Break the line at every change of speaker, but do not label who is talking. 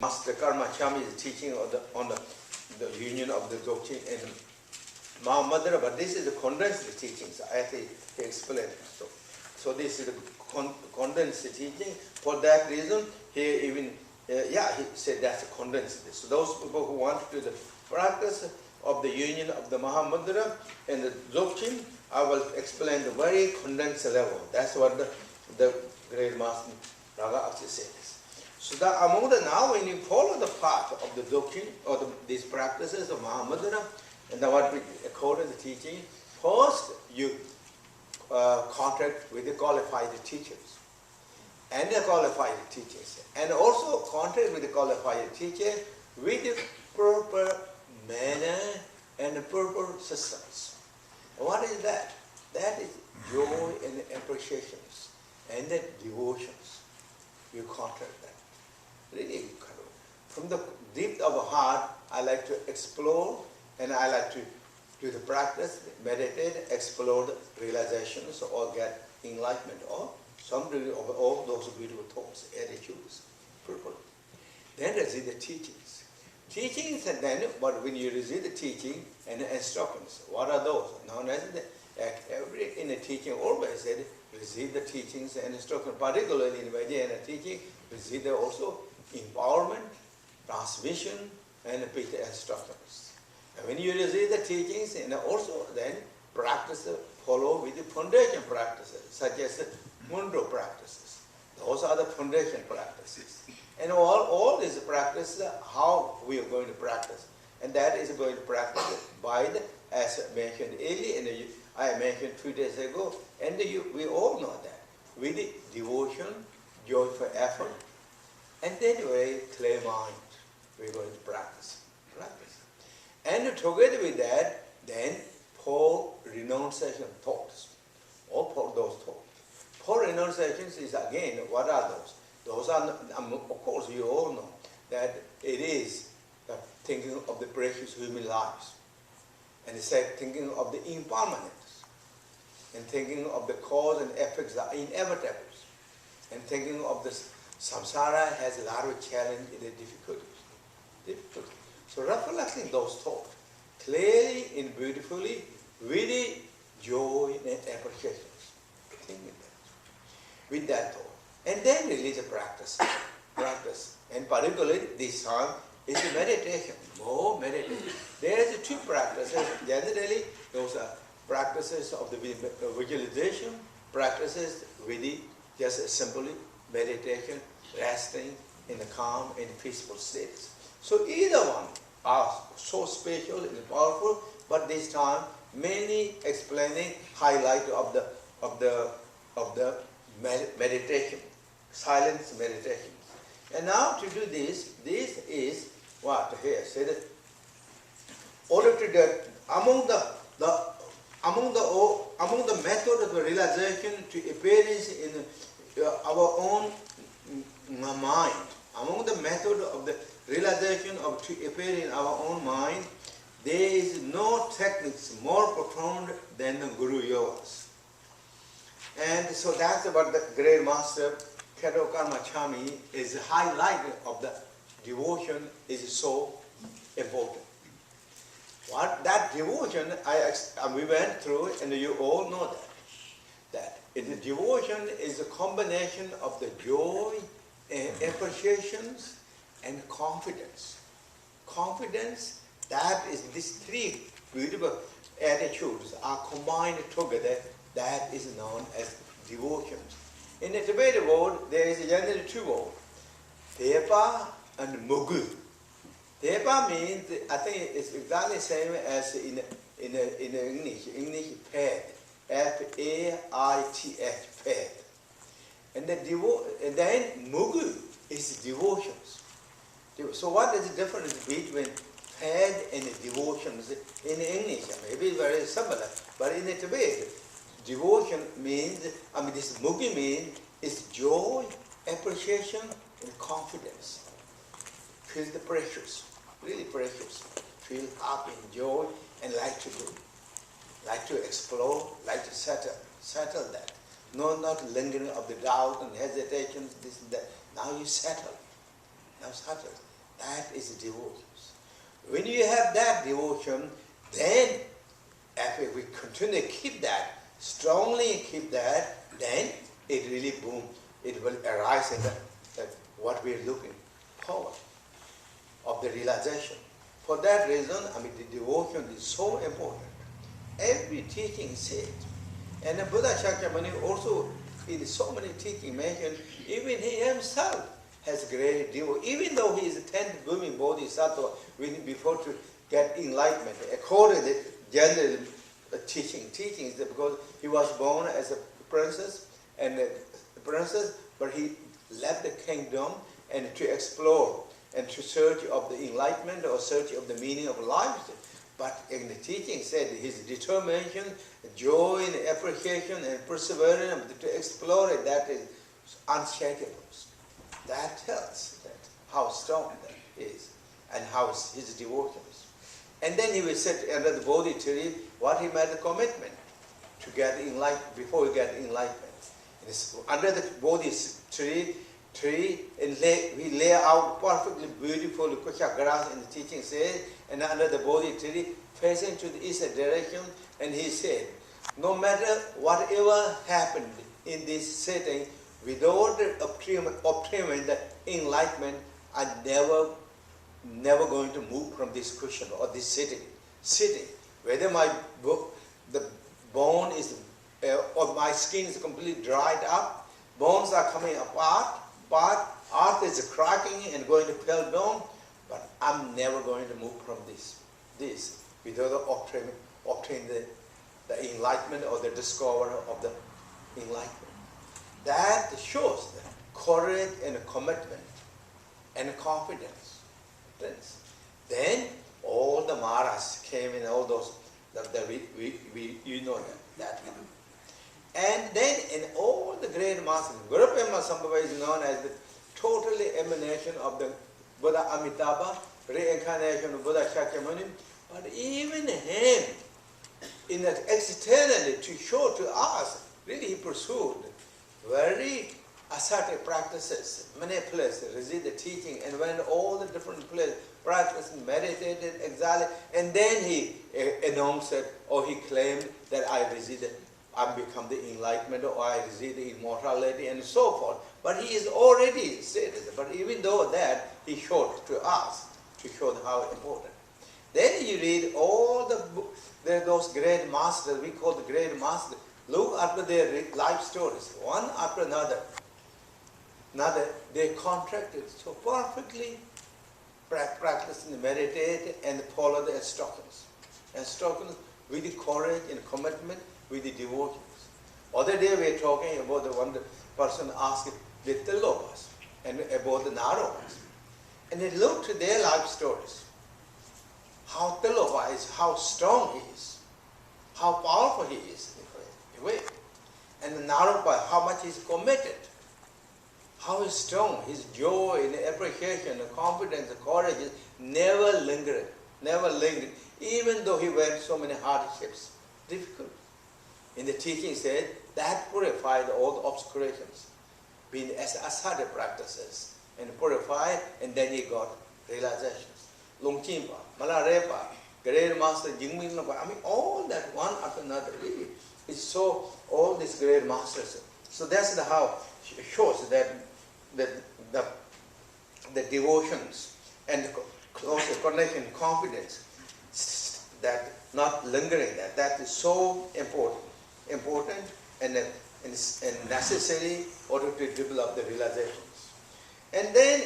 Master Karma Chami is teaching on the union of the Dzogchen and Mahamadra, but this is the condensed teachings. I think he explained. So this is the condensed teaching. For that reason, he even he said that's condensed. So those people who want to do the practice of the union of the Mahamudra and the Dzogchen, I will explain the very condensed level. That's what the great master Raga actually says. So that among the now, when you follow the path of the Dzogchen or these practices of Mahamudra, and what we according to the teaching, first you contact with the qualified teachers and the qualified teachers, and also contact with the qualified teacher with the proper manner and the proper systems. What is that? That is joy and appreciations and the devotions. You contact that. Really, from the deep of the heart, I like to explore and I like to do the practice, meditate, explore the realizations or get enlightenment or some of all those beautiful thoughts, attitudes, purpose. Then receive the teachings. Teachings, and then, but when you receive the teaching and the instructions, what are those? Now, in the teaching always said, receive the teachings and instructions, particularly in Vajrayana teaching, receive the also empowerment, transmission, and repeat the instructions. And when you receive the teachings, and also then practice, follow with the foundation practices, such as the Mundo practices. Those are the foundation practices. And all these practices, how we are going to practice. And that is going to practice by the, as mentioned earlier, and I mentioned 2 days ago, and we all know that. With the devotion, joyful effort, and then we clear mind, we're going to practice. And together with that, then 4 renunciation thoughts, or 4 those thoughts. 4 renunciations is again, what are those? Those are, of course, you all know that it is thinking of the precious human lives, and it said thinking of the impermanence, and thinking of the cause and effects that are inevitable, and thinking of the samsara has a lot of challenge and difficulties. So reflecting those thoughts clearly and beautifully, with joy and appreciations. Thinking that. With that thought. And then release a practice. And particularly this time is the meditation. More meditation. There are 2 practices. Generally, those are practices of the visualization, practices with just simply meditation, resting in the calm and peaceful states. So either one are so special and powerful, but this time mainly explaining highlight of the meditation, silence meditation. And now to do this is what here said. Order to do among the method of the realization to appearance in our own mind. Among the method of the realization of to appear in our own mind, there is no techniques more profound than the Guru Yogas. And so that's what the great master Khenpo Karma Chami is highlighting of the devotion is so important. What that devotion we went through, and you all know that the devotion is a combination of the joy and appreciations and confidence. Confidence, that is these 3 beautiful attitudes are combined together, that is known as devotions. In the Tibetan word, there is generally 2 words, Tepa and Mugu. Tepa means, I think it's exactly the same as in English. English, faith. F-A-I-T-H, faith. And then Mugu is devotions. So what is the difference between faith and devotions in English? Maybe it's very similar, but in the Tibet, devotion means, this Mugi means, is joy, appreciation, and confidence. Feel the precious, really precious. Feel happy and joy, and like to do. Like to explore, like to settle that. No, not lingering of the doubt and hesitations, this and that. Now you settle. That is devotion. When you have that devotion, then if we continue to keep that, strongly keep that, then it really boom, it will arise in what we are looking forward of the realization. For that reason, the devotion is so important. Every teaching said, and the Buddha Shakyamuni also in so many teachings mentioned, even he himself has great devotion, even though he is a 10th blooming bodhisattva before to get enlightenment. According to general teachings, because he was born as a princess, but he left the kingdom and to explore and to search of the enlightenment or search of the meaning of life. But in the teaching said his determination, joy and appreciation and perseverance to explore it, that is unshakable. That tells that how strong that is and how his devotion is. And then he will sit under the Bodhi tree, what he made a commitment to get enlightenment, before he get enlightenment. Under the Bodhi tree and we lay out perfectly beautiful kusha grass in the teaching says, and under the Bodhi tree, facing to the eastern direction, and he said, no matter whatever happened in this setting, without obtaining the enlightenment, I'm never going to move from this cushion or this sitting. Whether the bone is or my skin is completely dried up, bones are coming apart, earth is cracking and going to fall down, but I'm never going to move from this without obtaining the enlightenment or the discovery of the enlightenment. That shows the courage and commitment and confidence. Then all the Maras came in, all those you know that. And then in all the great masters, Guru Pema Sambhava is known as the totally emanation of the Buddha Amitabha, reincarnation of Buddha Shakyamuni. But even him, in that externally to show to us, really he pursued very ascetic practices, many places, received the teaching, and went all the different places, practiced, meditated, exiled, and then he announced it, or he claimed that I become the enlightenment, or I receive the immortality, and so forth. But he is already said it. But even though that, he showed to us to show how important. Then you read all those great masters, we call the great masters. Look after their life stories, one after another. They contracted so perfectly, practiced and meditated and follow the instructions. Instructions with the courage and commitment, with the devotions. Other day we were talking about the one person asked the Tilokas and about the Narokas. And they looked at their life stories. How Tiloka is, how strong he is, how powerful he is. And the Naroka, how much he's committed, how he's strong, his joy and appreciation and confidence and courage is never lingered, even though he went so many hardships, difficult. In the teaching said, that purified all the obscurations, being as ascetic practices, and purified, and then he got realizations. Longchimpa, Malarepa, Great Master Jingming, all that one after another, really. It's so, all these great masters. So that's how it shows that the devotions and close connection, confidence, that not lingering, that is so important and necessary in order to develop the realizations. And then